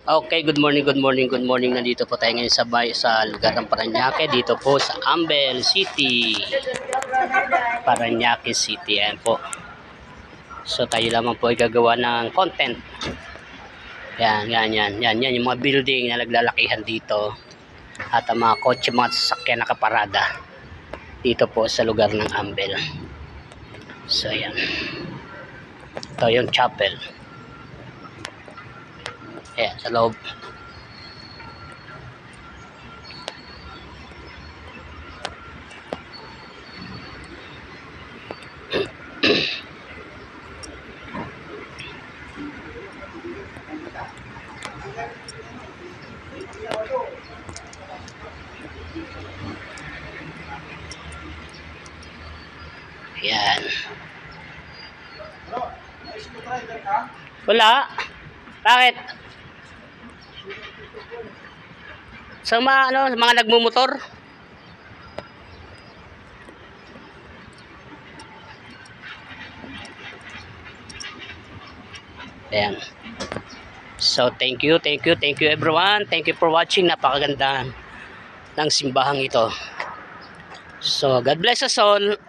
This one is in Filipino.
Okay, good morning, good morning, good morning. Nandito po tayo ngayon sa lugar ng Parañaque, dito po sa Ambel City. Parañaque City, ayan po. So tayo lamang po ay gagawa ng content. Yan yung mga building na naglalakihan dito. At ang mga kotse, mga sasakyan nakaparada dito po sa lugar ng Ambel. So yan. Ito yung chapel. Ayan, sa loob. Yan. Wala. Bakit? Sa mga nagmumotor? Ayan. So thank you everyone. Thank you for watching. Napakaganda ng simbahang ito. So God bless us all.